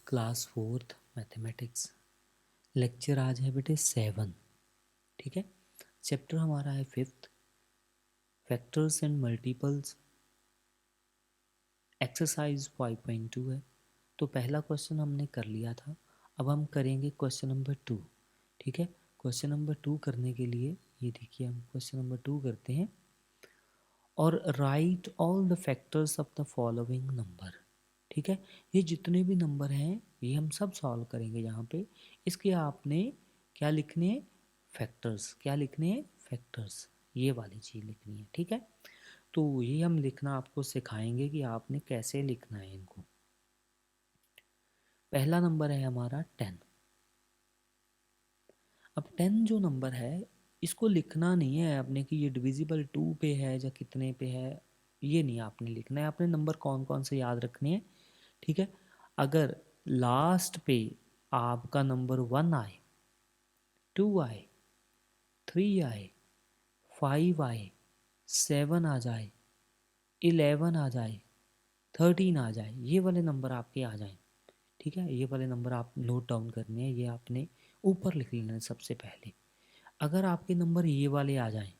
Class fourth mathematics. Lecture आज है बेटे 7। ठीक है, चैप्टर हमारा है 5th, factors and multiples. Exercise 5.2 है। तो पहला क्वेश्चन हमने कर लिया था, अब हम करेंगे क्वेश्चन नंबर 2। ठीक है, क्वेश्चन नंबर 2 करने के लिए ये देखिए, हम क्वेश्चन नंबर 2 करते हैं। और right all the factors of the following number. ठीक है, ये जितने भी नंबर हैं ये हम सब सॉल्व करेंगे यहाँ पे। इसके आपने क्या लिखने हैं? फैक्टर्स। क्या लिखने हैं? फैक्टर्स। ये वाली चीज़ लिखनी है। ठीक है, तो ये हम लिखना आपको सिखाएंगे कि आपने कैसे लिखना है इनको। पहला नंबर है हमारा 10। अब 10 जो नंबर है इसको लिखना नहीं है आपने कि ये डिविजिबल 2 पे है या कितने पे है, ये नहीं आपने लिखना है। आपने नंबर कौन कौन से याद रखने हैं। ठीक है, अगर लास्ट पे आपका नंबर 1 आए, 2 आए, 3 आए, 5 आए, 7 आ जाए, 11 आ जाए, 13 आ जाए, ये वाले नंबर आपके आ जाएं। ठीक है, ये वाले नंबर आप नोट डाउन करने हैं, ये आपने ऊपर लिख लेना है सबसे पहले। अगर आपके नंबर ये वाले आ जाएं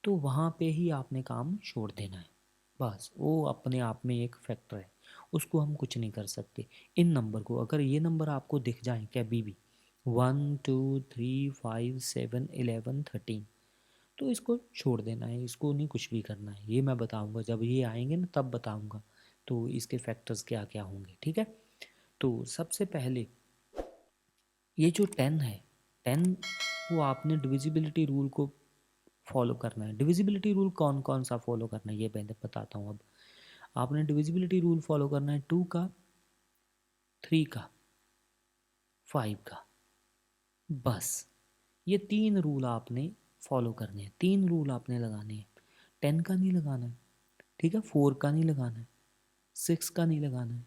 तो वहाँ पे ही आपने काम छोड़ देना है। बस वो अपने आप में एक फैक्टर है, उसको हम कुछ नहीं कर सकते। इन नंबर को अगर ये नंबर आपको दिख जाए कभी भी 1 2 3 5 7 11 13, तो इसको छोड़ देना है, इसको नहीं कुछ भी करना है। ये मैं बताऊंगा जब ये आएंगे ना, तब बताऊंगा तो इसके फैक्टर्स क्या क्या होंगे। ठीक है, तो सबसे पहले ये जो 10 है, 10 वो आपने डिविजिबिलिटी रूल को फॉलो करना है। डिविजिबिलिटी रूल कौन कौन सा फॉलो करना है ये मैं बताता हूँ। अब आपने डिविजिबिलिटी रूल फॉलो करना है 2 का, 3 का, 5 का। बस ये 3 रूल आपने फॉलो करने हैं, 3 रूल आपने लगाने हैं। 10 का नहीं लगाना है, ठीक है, 4 का नहीं लगाना है, 6 का नहीं लगाना है,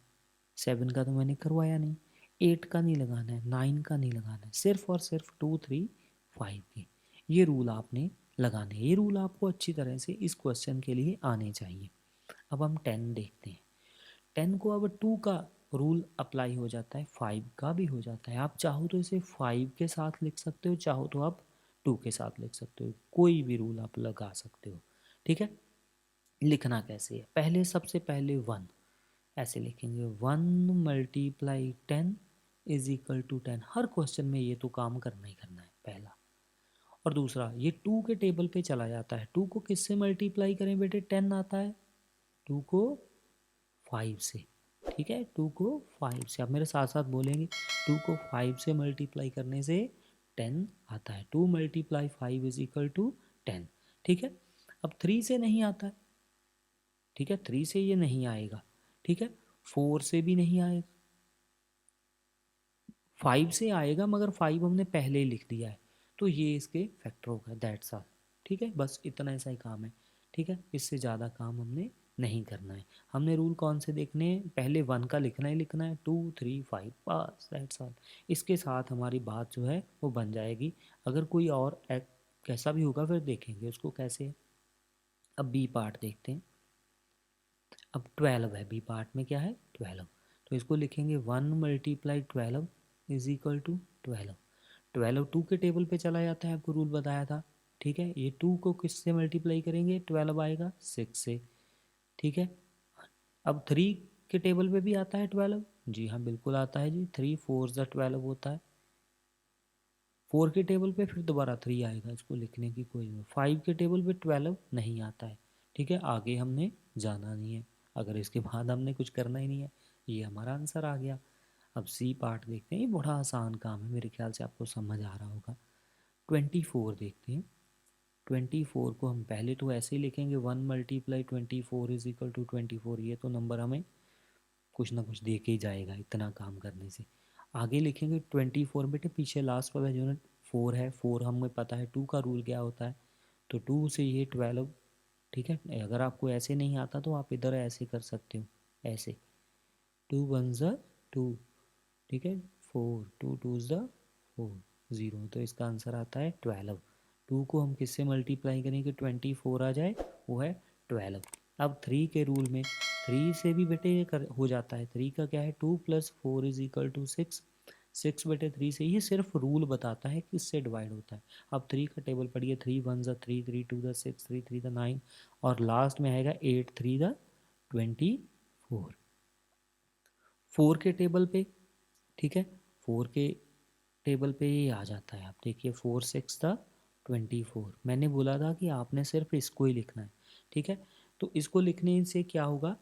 7 का तो मैंने करवाया नहीं, 8 का नहीं लगाना है, 9 का नहीं लगाना है, सिर्फ और सिर्फ 2 3 5 के ये रूल आपने लगाने हैं। ये रूल आपको अच्छी तरह से इस क्वेश्चन के लिए आने चाहिए। अब हम 10 देखते हैं। 10 को अब 2 का रूल अप्लाई हो जाता है, 5 का भी हो जाता है। आप चाहो तो इसे 5 के साथ लिख सकते हो, चाहो तो आप 2 के साथ लिख सकते हो, कोई भी रूल आप लगा सकते हो। ठीक है, लिखना कैसे है? पहले सबसे पहले 1 ऐसे लिखेंगे, 1 मल्टीप्लाई 10 इज इक्वल टू 10। हर क्वेश्चन में ये तो काम करना ही करना है पहला। और दूसरा, ये 2 के टेबल पे चला जाता है। 2 को किससे मल्टीप्लाई करें बेटे? 10 आता है, 2 को 5 से। ठीक है, 2 को 5 से, आप मेरे साथ साथ बोलेंगे, 2 को 5 से मल्टीप्लाई करने से 10 आता है। 2 मल्टीप्लाई 5 इज इक्वल टू 10। ठीक है, अब 3 से नहीं आता है। ठीक है, 3 से ये नहीं आएगा। ठीक है, 4 से भी नहीं आएगा, 5 से आएगा, मगर 5 हमने पहले ही लिख दिया है, तो ये इसके फैक्टर होगा। That's all. ठीक है, बस इतना ऐसा ही काम है। ठीक है, इससे ज़्यादा काम हमने नहीं करना है। हमने रूल कौन से देखने हैं? पहले 1 का लिखना ही लिखना है, 2 3 5, बस दैट्स ऑल। इसके साथ हमारी बात जो है वो बन जाएगी। अगर कोई और कैसा भी होगा फिर देखेंगे उसको कैसे है। अब बी पार्ट देखते हैं। अब 12 है, बी पार्ट में क्या है? 12। तो इसको लिखेंगे 1 मल्टीप्लाई 12 इज इक्वल टू 12। 12 2 के टेबल पे चला जाता है, आपको रूल बताया था। ठीक है, ये 2 को किससे मल्टीप्लाई करेंगे? 12 आएगा 6 से। ठीक है, अब 3 के टेबल पे भी आता है 12। जी हाँ, बिल्कुल आता है जी, 3 4 12 होता है। 4 के टेबल पे फिर दोबारा 3 आएगा, इसको लिखने की कोई नहीं। 5 के टेबल पे 12 नहीं आता है। ठीक है, आगे हमने जाना नहीं है, अगर इसके बाद हमने कुछ करना ही नहीं है। ये हमारा आंसर आ गया। अब सी पार्ट देखते हैं, ये बड़ा आसान काम है, मेरे ख्याल से आपको समझ आ रहा होगा। 24 देखते हैं। 24 को हम पहले तो ऐसे ही लिखेंगे, 1 मल्टीप्लाई 24 इज इक्वल टू 24। ये तो नंबर हमें कुछ ना कुछ दे के ही जाएगा इतना काम करने से। आगे लिखेंगे 24, बेटे पीछे लास्ट वाला यूनिट 4 है, 4 हमें पता है 2 का रूल क्या होता है, तो 2 से ये 12। ठीक है, अगर आपको ऐसे नहीं आता तो आप इधर ऐसे कर सकते हो, ऐसे 2 वन ज़ 2। ठीक है, 4 2 2 ज़ 4 0, तो इसका आंसर आता है 12। 2 को हम किससे मल्टीप्लाई करेंगे 24 आ जाए, वो है 12। अब 3 के रूल में 3 से भी बेटे ये हो जाता है। 3 का क्या है, 2 + 4 = 6। 6/3 से, ये सिर्फ रूल बताता है किससे डिवाइड होता है। अब 3 का टेबल पढ़िए, 3 1 ज़ा 3, 3 2 ज़ा 6, 3 3 ज़ा 9 और लास्ट में आएगा 8 3 ज़ा 24। 4 के टेबल पे, ठीक है, 4 के टेबल पे ये आ जाता है। आप देखिए 4 6 ज़ा 24। मैंने बोला था कि आपने सिर्फ इसको ही लिखना है, ठीक है। तो इसको लिखने से क्या होगा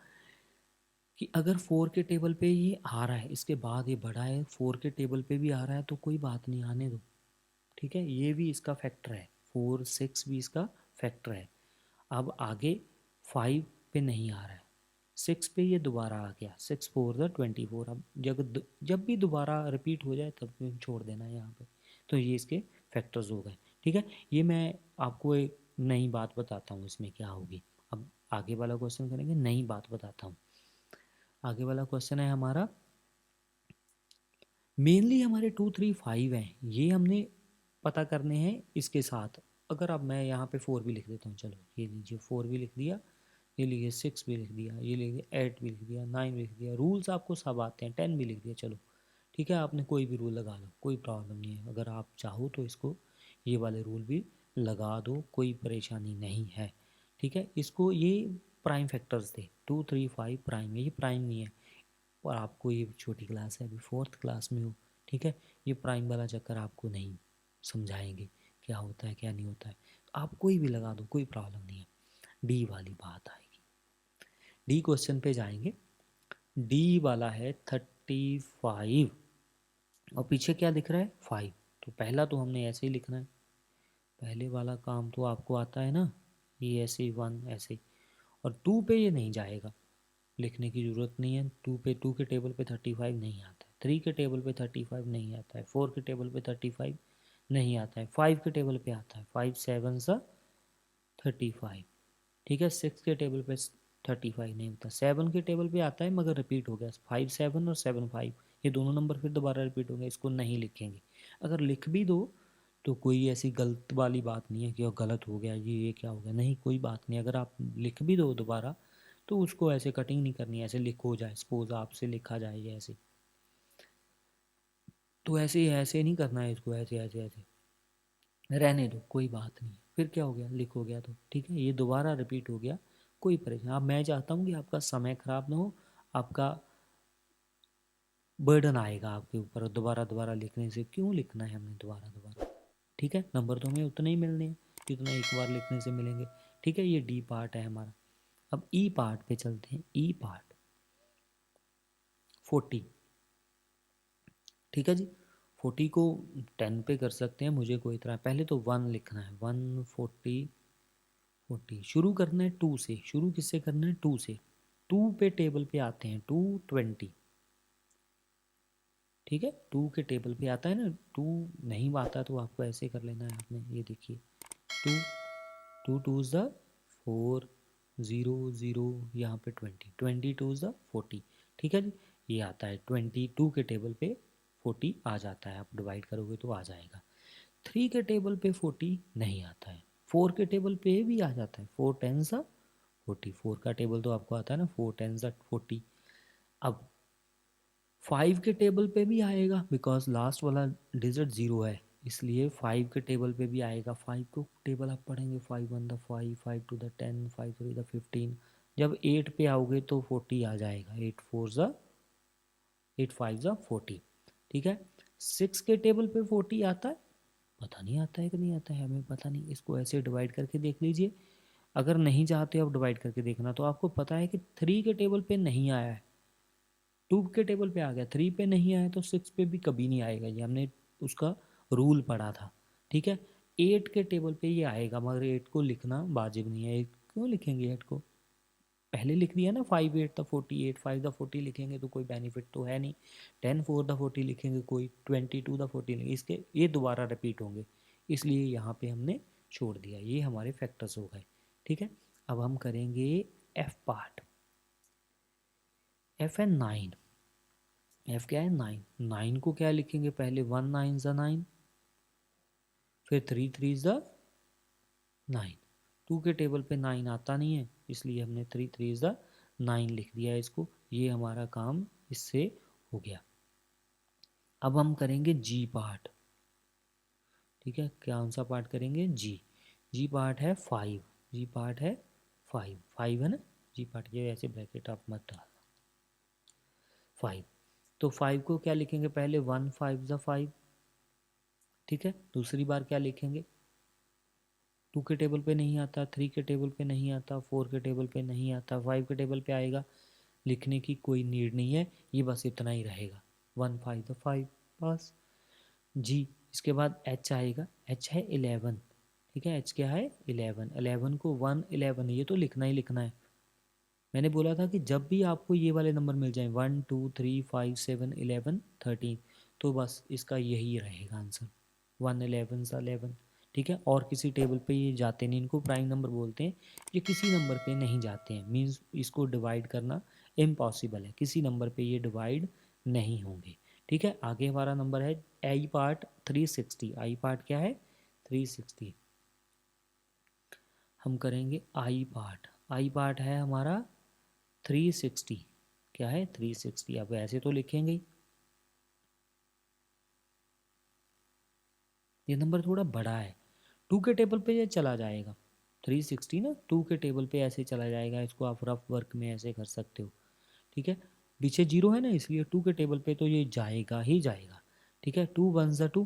कि अगर 4 के टेबल पे ये आ रहा है, इसके बाद ये बढ़ा है, 4 के टेबल पे भी आ रहा है, तो कोई बात नहीं, आने दो, ठीक है। ये भी इसका फैक्टर है, 4 6 भी इसका फैक्टर है। अब आगे 5 पे नहीं आ रहा है, 6 पे ये दोबारा आ गया, 6 4 ज़ा 24। अब जब भी दोबारा रिपीट हो जाए तब भी छोड़ देना है यहाँ पे। तो ये इसके फैक्टर्स हो गए, ठीक है। ये मैं आपको एक नई बात बताता हूँ इसमें क्या होगी। अब आगे वाला क्वेश्चन करेंगे, नई बात बताता हूँ। आगे वाला क्वेश्चन है हमारा, मेनली हमारे 2 3 5 हैं, ये हमने पता करने हैं इसके साथ। अगर अब मैं यहाँ पे 4 भी लिख देता हूँ, चलो ये लीजिए 4 भी लिख दिया, ये लिखिए 6 भी लिख दिया, ये लिखिए 8 भी लिख दिया, 9 भी लिख दिया। रूल्स आपको सब आते हैं, 10 भी लिख दिया, चलो ठीक है। आपने कोई भी रूल लगा लो, कोई प्रॉब्लम नहीं है। अगर आप चाहो तो इसको ये वाले रूल भी लगा दो, कोई परेशानी नहीं है, ठीक है। इसको ये प्राइम फैक्टर्स थे, 2 3 5 प्राइम है, ये प्राइम नहीं है। और आपको ये छोटी क्लास है, अभी 4th क्लास में हो, ठीक है। ये प्राइम वाला चक्कर आपको नहीं समझाएंगे क्या होता है क्या नहीं होता है। आप कोई भी लगा दो, कोई प्रॉब्लम नहीं है। डी वाली बात आएगी, डी क्वेश्चन पे जाएंगे। डी वाला है 35 और पीछे क्या दिख रहा है 5। तो पहला तो हमने ऐसे ही लिखना है, पहले वाला काम तो आपको आता है ना, ये ऐसे ही 1 ऐसे ही। और 2 पे ये नहीं जाएगा, लिखने की ज़रूरत नहीं है। 2 पे, 2 के टेबल पे 35 नहीं आता है, 3 के टेबल पे 35 नहीं आता है, 4 के टेबल पे 35 नहीं आता है, 5 के टेबल पे आता है, 5 7 सा 35, ठीक है। 6 के टेबल पे 35 नहीं होता, 7 के टेबल पे आता है मगर रिपीट हो गया, 5 7 और 7 5, ये दोनों नंबर फिर दोबारा रिपीट हो गए, इसको नहीं लिखेंगे। अगर लिख भी दो तो कोई ऐसी गलत वाली बात नहीं है कि गलत हो गया ये क्या हो गया, नहीं कोई बात नहीं। अगर आप लिख भी दो दोबारा तो उसको ऐसे कटिंग नहीं करनी, ऐसे लिखो जाए, सपोज आपसे लिखा जाए ऐसे, तो ऐसे ऐसे नहीं करना है इसको, ऐसे ऐसे ऐसे रहने दो, कोई बात नहीं। फिर क्या हो गया, लिख हो गया तो ठीक है, ये दोबारा रिपीट हो गया, कोई परेशानी। अब मैं चाहता हूँ कि आपका समय खराब ना हो, आपका बर्डन आएगा आपके ऊपर दोबारा दोबारा लिखने से, क्यों लिखना है हमने दोबारा दोबारा, ठीक है। नंबर तो हमें उतने ही मिलने हैं जितना एक बार लिखने से मिलेंगे, ठीक है। ये डी पार्ट है हमारा। अब ई पार्ट पे चलते हैं। ई पार्ट 40, ठीक है जी। 40 को 10 पे कर सकते हैं, मुझे कोई तरह, पहले तो 1 लिखना है, 1 40 40। शुरू करना है 2 से, शुरू किससे करना है 2 से। 2 पे टेबल पे आते हैं 2 20, ठीक है। 2 के टेबल पे आता है ना, 2 नहीं आता तो आपको ऐसे कर लेना है आपने, ये देखिए 2 2 2 ज़ा 4 0 0, यहाँ पे 20 20 2 ज़ा 40, ठीक है जी। ये आता है 22 के टेबल पे 40 आ जाता है, आप डिवाइड करोगे तो आ जाएगा। 3 के टेबल पे 40 नहीं आता है, 4 के टेबल पे भी आ जाता है, 4 10 ज़ा 40, 4 का टेबल तो आपको आता है ना, 4 10 ज़ा 40। अब 5 के टेबल पे भी आएगा, बिकॉज लास्ट वाला डिजिट 0 है, इसलिए 5 के टेबल पे भी आएगा। 5 को टेबल आप पढ़ेंगे, 5 1 द 5, 5 2 द 10, 5 3 द 15। जब 8 पे आओगे तो 40 आ जाएगा, 8 4 ज़ा 8 5 ज़ा 40, ठीक है। 6 के टेबल पे 40 आता है, पता नहीं आता है कि नहीं आता है, हमें पता नहीं। इसको ऐसे डिवाइड करके देख लीजिए, अगर नहीं चाहते आप डिवाइड करके देखना तो आपको पता है कि 3 के टेबल पे नहीं आया है, 2 के टेबल पे आ गया, 3 पे नहीं आया तो 6 पे भी कभी नहीं आएगा, ये हमने उसका रूल पढ़ा था, ठीक है। 8 के टेबल पे ये आएगा, मगर 8 को लिखना वाजिब नहीं है। क्यों लिखेंगे 8 को, पहले लिख दिया ना, 5 8 द 40, 8 5 द 40 लिखेंगे तो कोई बेनिफिट तो है नहीं। 10 4 द 40 लिखेंगे, कोई 22 द 40 लिखेंगे, इसके ये दोबारा रिपीट होंगे, इसलिए यहाँ पे हमने छोड़ दिया। ये हमारे फैक्टर्स हो गए, ठीक है। अब हम करेंगे एफ पार्ट। एफ है 9। एफ क्या है 9। 9 को क्या लिखेंगे, पहले 1 9 ज़ा 9, फिर 3 3 ज़ा 9। 2 के टेबल पे 9 आता नहीं है, इसलिए हमने 3 3 इज़ द 9 लिख दिया इसको। ये हमारा काम इससे हो गया। अब हम करेंगे जी पार्ट। ठीक है, कौन सा पार्ट करेंगे? जी। जी पार्ट है 5। जी पार्ट है 5। 5 है ना जी पार्ट, ये ऐसे ब्रैकेट आप मत डालना। 5, तो 5 को क्या लिखेंगे? पहले 1 5 ज़ा 5। ठीक है, दूसरी बार क्या लिखेंगे? 2 के टेबल पे नहीं आता, 3 के टेबल पे नहीं आता, 4 के टेबल पे नहीं आता, 5 के टेबल पे आएगा। लिखने की कोई नीड नहीं है, ये बस इतना ही रहेगा। 1 5 द 5 बस। जी, इसके बाद एच आएगा। एच है 11। ठीक है, एच क्या है? 11। 11 को 1 11, ये तो लिखना ही लिखना है। मैंने बोला था कि जब भी आपको ये वाले नंबर मिल जाएं 1 2 3 5 7 11 13, तो बस इसका यही रहेगा आंसर, 1 11 सा 11। ठीक है, और किसी टेबल पे ये जाते नहीं, इनको प्राइम नंबर बोलते हैं। ये किसी नंबर पे नहीं जाते हैं, मीन्स इसको डिवाइड करना इम्पॉसिबल है, किसी नंबर पे ये डिवाइड नहीं होंगे। ठीक है, आगे हमारा नंबर है आई पार्ट 360। आई पार्ट क्या है? 360। हम करेंगे आई पार्ट। आई पार्ट है हमारा 360। क्या है? 360। अब ऐसे तो लिखेंगे ही। ये नंबर थोड़ा बड़ा है, 2 के टेबल पे ये चला जाएगा। 360 ना 2 के टेबल पे ऐसे चला जाएगा, इसको आप रफ वर्क में ऐसे कर सकते हो। ठीक है, पीछे जीरो है ना, इसलिए 2 के टेबल पे तो ये जाएगा ही जाएगा। ठीक है, 2 1 ज़ा 2,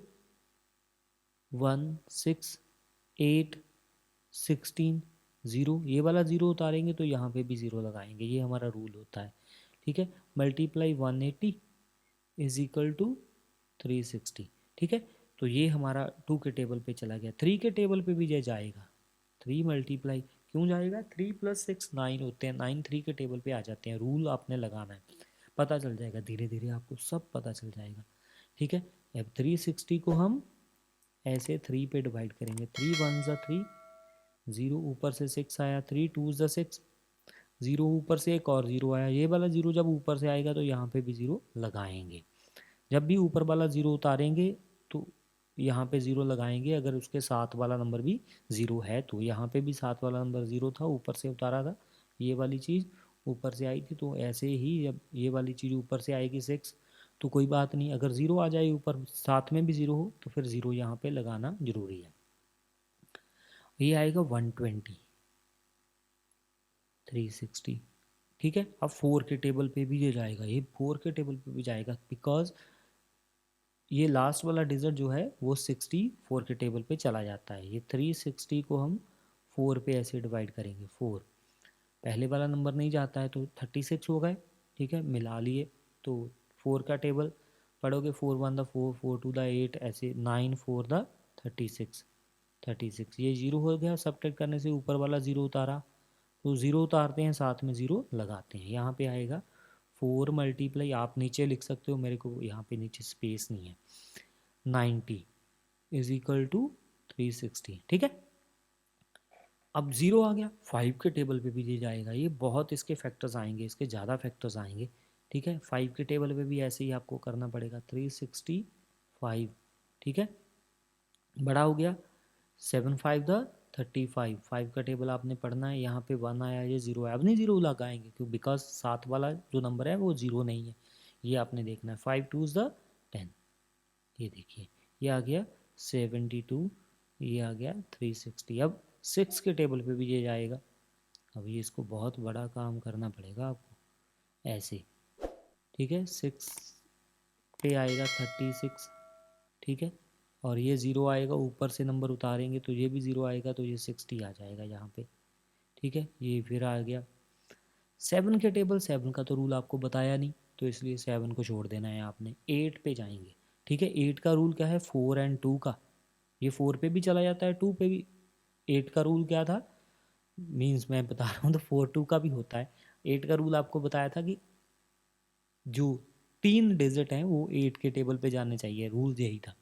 1 6 8 16 ज़ीरो, ये वाला ज़ीरो उतारेंगे तो यहाँ पे भी ज़ीरो लगाएंगे, ये हमारा रूल होता है। ठीक है, मल्टीप्लाई 180 इज इक्वल टू 360। ठीक है, तो ये हमारा 2 के टेबल पे चला गया। 3 के टेबल पे भी ये जाएगा। 3 मल्टीप्लाई क्यों जाएगा? 3 + 6 9 होते हैं, 9 3 के टेबल पे आ जाते हैं। रूल आपने लगाना है, पता चल जाएगा, धीरे धीरे आपको सब पता चल जाएगा। ठीक है, अब 360 को हम ऐसे 3 पे डिवाइड करेंगे। 3 1 ज़ा 3, ज़ीरो ऊपर से 6 आया, 3 2 ज़ा 6, ज़ीरो ऊपर से एक और ज़ीरो आया। ये वाला ज़ीरो जब ऊपर से आएगा तो यहाँ पे भी ज़ीरो लगाएंगे। जब भी ऊपर वाला ज़ीरो उतारेंगे तो यहाँ पे ज़ीरो लगाएंगे। अगर उसके साथ वाला नंबर भी ज़ीरो है तो यहाँ पे भी साथ वाला नंबर ज़ीरो था, ऊपर से उतारा था, ये वाली चीज़ ऊपर से आई थी। तो ऐसे ही जब ये वाली चीज़ ऊपर से आएगी 6, तो कोई बात नहीं, अगर ज़ीरो आ जाए ऊपर साथ में भी ज़ीरो हो तो फिर ज़ीरो यहाँ पे लगाना ज़रूरी है। ये आएगा 120 360। ठीक है, अब 4 के टेबल पे भी ये जाएगा, ये 4 के टेबल पे भी जाएगा, बिकॉज ये लास्ट वाला डिजिट जो है वो 64 के टेबल पे चला जाता है। ये 360 को हम 4 पे ऐसे डिवाइड करेंगे। 4 पहले वाला नंबर नहीं जाता है तो 36 हो गए। ठीक है, मिला लिए तो 4 का टेबल पढ़ोगे, 4 1 द 4, 4 2 द 8, ऐसे 9 4 द 36। 36 ये ज़ीरो हो गया, सब्ट्रैक्ट करने से ऊपर वाला ज़ीरो उतारा, तो ज़ीरो उतारते हैं साथ में ज़ीरो लगाते हैं। यहाँ पे आएगा 4 मल्टीप्लाई, आप नीचे लिख सकते हो, मेरे को यहाँ पे नीचे स्पेस नहीं है, 90 इज इक्वल टू 360। ठीक है, अब ज़ीरो आ गया, 5 के टेबल पे भी ये जाएगा। ये बहुत इसके फैक्टर्स आएंगे, इसके ज़्यादा फैक्टर्स आएंगे। ठीक है, 5 के टेबल पे भी ऐसे ही आपको करना पड़ेगा। 365। ठीक है, बड़ा हो गया। 7 5 द 35। 5 का टेबल आपने पढ़ना है, यहाँ पे 1 आया, ये ज़ीरो है। अब नहीं ज़ीरो लगाएंगे क्यों? बिकॉज साथ वाला जो नंबर है वो ज़ीरो नहीं है, ये आपने देखना है। 5 2 द 10, ये देखिए ये आ गया 72, ये आ गया 360। अब 6 के टेबल पे भी ये जाएगा। अब ये इसको बहुत बड़ा काम करना पड़ेगा आपको ऐसे। ठीक है, 6 पे आएगा 36। ठीक है, और ये ज़ीरो आएगा, ऊपर से नंबर उतारेंगे तो ये भी ज़ीरो आएगा, तो ये 60 आ जाएगा यहाँ पे। ठीक है, ये फिर आ गया 7 के टेबल। 7 का तो रूल आपको बताया नहीं, तो इसलिए 7 को छोड़ देना है आपने। 8 पे जाएंगे। ठीक है, 8 का रूल क्या है? 4 एंड 2 का। ये 4 पे भी चला जाता है, 2 पे भी। 8 का रूल क्या था? मीन्स मैं बता रहा हूँ तो 4 2 का भी होता है। 8 का रूल आपको बताया था कि जो 3 डिजिट हैं वो 8 के टेबल पे जाने चाहिए, रूल यही था।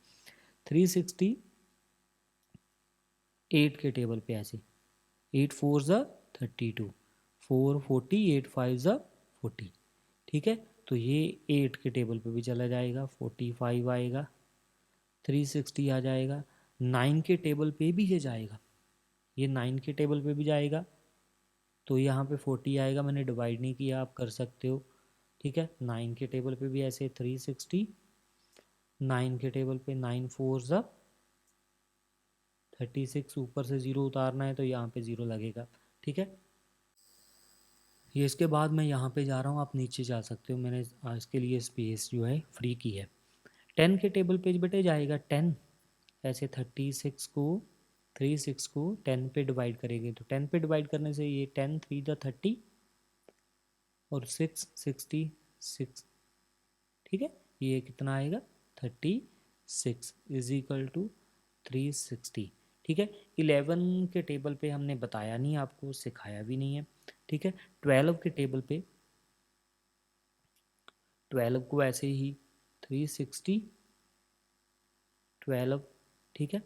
360 8 के टेबल पे ऐसे, 8 4 ज़ा 32, 4 40, 8 5 ज़ा 40। ठीक है, तो ये 8 के टेबल पे भी चला जाएगा, 45 आएगा, 360 आ जाएगा। 9 के टेबल पे भी ये जाएगा, ये 9 के टेबल पे भी जाएगा, तो यहाँ पे 40 आएगा, मैंने डिवाइड नहीं किया, आप कर सकते हो, ठीक है। 9 के टेबल पे भी ऐसे 360, 9 के टेबल पे 9 4 ज़ा 36, ऊपर से 0 उतारना है तो यहाँ पे 0 लगेगा, ठीक है। ये इसके बाद मैं यहाँ पे जा रहा हूँ, आप नीचे जा सकते हो, मैंने इसके लिए स्पेस जो है फ्री की है। 10 के टेबल पे बेटे जाएगा 10, ऐसे 36 को 36 को 10 पे डिवाइड करेंगे तो 10 पे डिवाइड करने से ये 10 3 द 30 और 6 66, ठीक है। ये कितना आएगा 36 इज इक्वल टू 360, ठीक है। 11 के टेबल पे हमने बताया नहीं, आपको सिखाया भी नहीं है, ठीक है। 12 के टेबल पे 12 को ऐसे ही 360 12, ठीक है।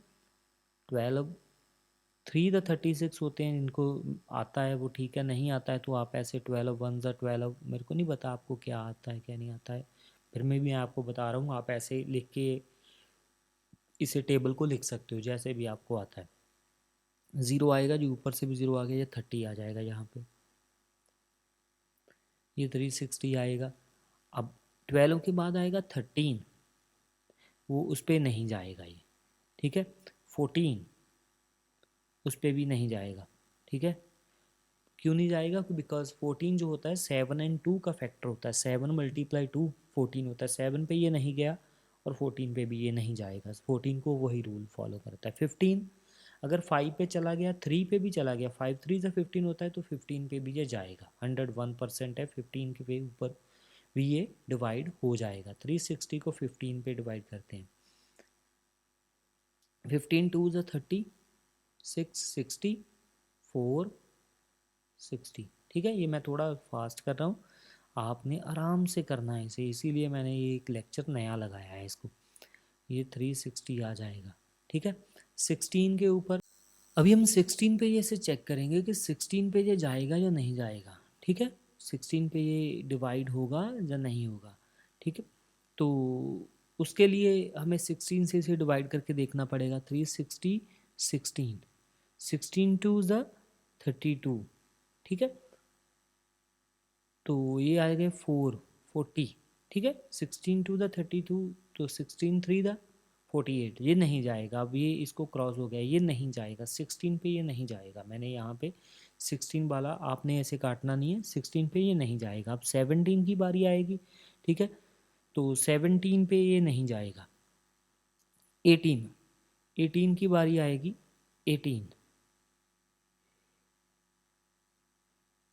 12 3 द 36 होते हैं, इनको आता है वो ठीक है, नहीं आता है तो आप ऐसे 12 1 ज़ा 12, मेरे को नहीं पता आपको क्या आता है क्या नहीं आता है, फिर मैं आपको बता रहा हूँ, आप ऐसे लिख के इसे टेबल को लिख सकते हो जैसे भी आपको आता है। 0 आएगा जो ऊपर से भी 0 आ गया, ये 30 आ जाएगा यहाँ पे, ये 360 आएगा। अब 12 के बाद आएगा 13, वो उस पर नहीं जाएगा ये, ठीक है। 14 उस पर भी नहीं जाएगा, ठीक है। क्यों नहीं जाएगा, बिकॉज 14 जो होता है 7 एंड 2 का फैक्टर होता है, 7 मल्टीप्लाई 2 14 होता है, 7 पे ये नहीं गया और 14 पे भी ये नहीं जाएगा, 14 को वही रूल फॉलो करता है। 15 अगर 5 पे चला गया, 3 पे भी चला गया, 5 3 से 15 होता है तो 15 पे भी ये जाएगा, 101% है, 15 के पे ऊपर भी ये डिवाइड हो जाएगा। 360 को 15 पे डिवाइड करते हैं, 15 2 ज़ा 30, 6 60 4 60, ठीक है। ये मैं थोड़ा फास्ट कर रहा हूँ, आपने आराम से करना है इसे, इसीलिए मैंने ये एक लेक्चर नया लगाया है इसको। ये 360 आ जाएगा, ठीक है। 16 के ऊपर अभी हम 16 पे ये से चेक करेंगे कि 16 पे ये जाएगा या नहीं जाएगा, ठीक है। 16 पे ये डिवाइड होगा या नहीं होगा, ठीक है। तो उसके लिए हमें 16 से इसे डिवाइड करके देखना पड़ेगा। 360 16 16 2 ज़ा 32, ठीक है। तो ये आएगा 40, ठीक है। 16 टू द 32 तो 16 3 द 48, ये नहीं जाएगा। अब ये इसको क्रॉस हो गया, ये नहीं जाएगा 16 पे, ये नहीं जाएगा। मैंने यहाँ पे 16 वाला आपने ऐसे काटना नहीं है, 16 पे ये नहीं जाएगा। अब 17 की बारी आएगी, ठीक है। तो 17 पे ये नहीं जाएगा। 18 18 की बारी आएगी, 18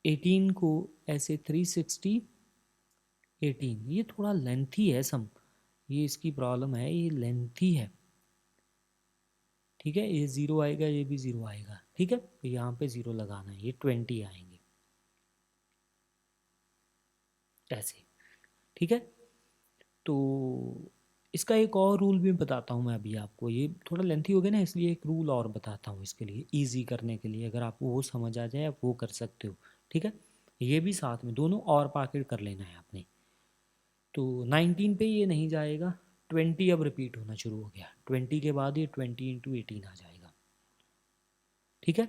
18 को ऐसे 360 18, ये थोड़ा लेंथी है सम, ये इसकी प्रॉब्लम है, ये लेंथी है, ठीक है। ये 0 आएगा, ये भी 0 आएगा, ठीक है। तो यहाँ पे 0 लगाना है, ये 20 आएंगे ऐसे, ठीक है। तो इसका एक और रूल भी बताता हूँ मैं अभी आपको, ये थोड़ा लेंथी हो गया ना, इसलिए एक रूल और बताता हूँ इसके लिए, इजी करने के लिए, अगर आपको वो समझ आ जाए आप वो कर सकते हो, ठीक है। ये भी साथ में दोनों और पाकेट कर लेना है आपने। तो 19 पे ये नहीं जाएगा, 20 अब रिपीट होना शुरू हो गया, 20 के बाद ये 20 इंटू 18 आ जाएगा, ठीक है।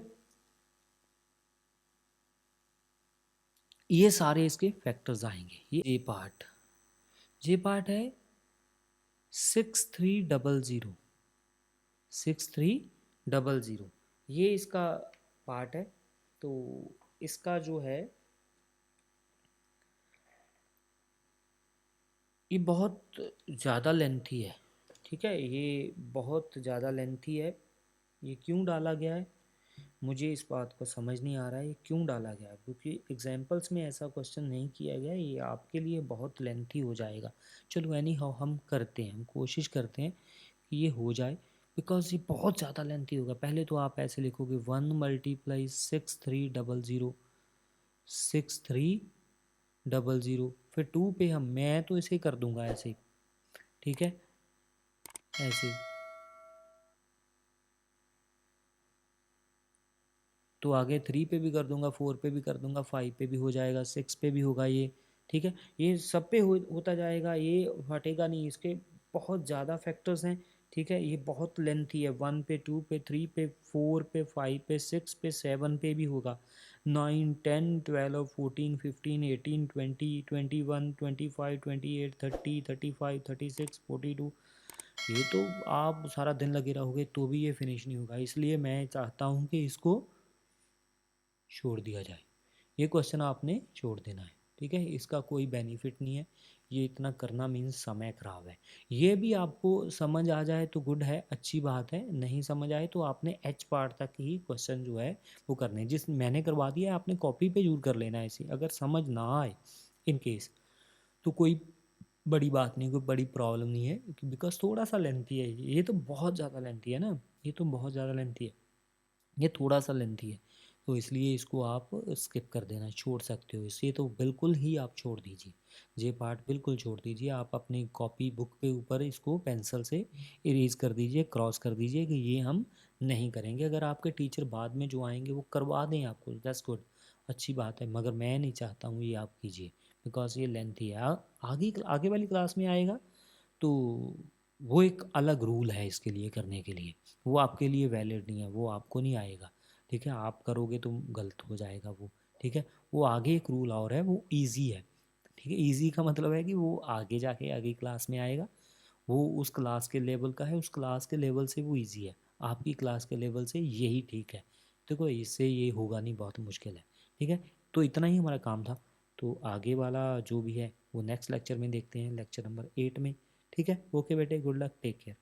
ये सारे इसके फैक्टर्स आएंगे। ये पार्ट है 6300, 6300, ये इसका पार्ट है। तो इसका जो है ये बहुत ज़्यादा लेंथी है, ठीक है। ये बहुत ज़्यादा लेंथी है, ये क्यों डाला गया है मुझे इस बात को समझ नहीं आ रहा है, ये क्यों डाला गया है, क्योंकि एग्जाम्पल्स में ऐसा क्वेश्चन नहीं किया गया, ये आपके लिए बहुत लेंथी हो जाएगा। चलो एनी हाउ हम करते हैं, हम कोशिश करते हैं कि ये हो जाए, बिकॉज ये बहुत ज़्यादा लेंथी होगा। पहले तो आप ऐसे लिखोगे 1 मल्टीप्लाई 6300, 6300, फिर 2 पे मैं तो इसे कर दूंगा ऐसे, ठीक है, ऐसे। तो आगे 3 पे भी कर दूंगा, 4 पे भी कर दूंगा, 5 पे भी हो जाएगा, 6 पे भी होगा ये, ठीक है। ये सब पे होता जाएगा, ये हटेगा नहीं, इसके बहुत ज़्यादा फैक्टर्स हैं, ठीक है। ये बहुत लेंथी है, 1 पे 2 पे 3 पे 4 पे 5 पे 6 पे 7 पे भी होगा, 9 10 12 14 15 18 20 21 25 28 30 35 36 42, ये तो आप सारा दिन लगे रहोगे तो भी ये फिनिश नहीं होगा। इसलिए मैं चाहता हूँ कि इसको छोड़ दिया जाए। ये क्वेश्चन आपने छोड़ देना है, ठीक है। इसका कोई बेनिफिट नहीं है, ये इतना करना मीन्स समय खराब है। ये भी आपको समझ आ जाए तो गुड है, अच्छी बात है। नहीं समझ आए तो आपने एच पार्ट तक ही क्वेश्चन जो है वो करने, जिस मैंने करवा दिया है आपने कॉपी पे यूज कर लेना है इसे। अगर समझ ना आए इन केस तो कोई बड़ी बात नहीं, कोई बड़ी प्रॉब्लम नहीं है, बिकॉज थोड़ा सा लेंथी है ये तो बहुत ज़्यादा लेंथी है ना, ये तो बहुत ज़्यादा लेंथी है, ये थोड़ा सा लेंथी है, तो इसलिए इसको आप स्किप कर देना, छोड़ सकते हो इसे, तो बिल्कुल ही आप छोड़ दीजिए। ये पार्ट बिल्कुल छोड़ दीजिए। आप अपनी कॉपी बुक पे ऊपर इसको पेंसिल से इरेज कर दीजिए, क्रॉस कर दीजिए कि ये हम नहीं करेंगे। अगर आपके टीचर बाद में जो आएंगे वो करवा दें आपको, दैट्स गुड, अच्छी बात है, मगर मैं नहीं चाहता हूँ ये आप कीजिए, बिकॉज ये लेंथी है। आगे आगे वाली क्लास में आएगा तो वो एक अलग रूल है इसके लिए करने के लिए, वो आपके लिए वैलिड नहीं है, वो आपको नहीं आएगा, ठीक है। आप करोगे तो गलत हो जाएगा वो, ठीक है। वो आगे एक रूल और है, वो इजी है, ठीक है। इजी का मतलब है कि वो आगे जाके आगे क्लास में आएगा, वो उस क्लास के लेवल का है, उस क्लास के लेवल से वो इजी है, आपकी क्लास के लेवल से यही ठीक है। देखो इससे ये होगा नहीं, बहुत मुश्किल है, ठीक है। तो इतना ही हमारा काम था, तो आगे वाला जो भी है वो नेक्स्ट लेक्चर में देखते हैं, लेक्चर नंबर 8 में, ठीक है। ओके बेटे, गुड लक, टेक केयर।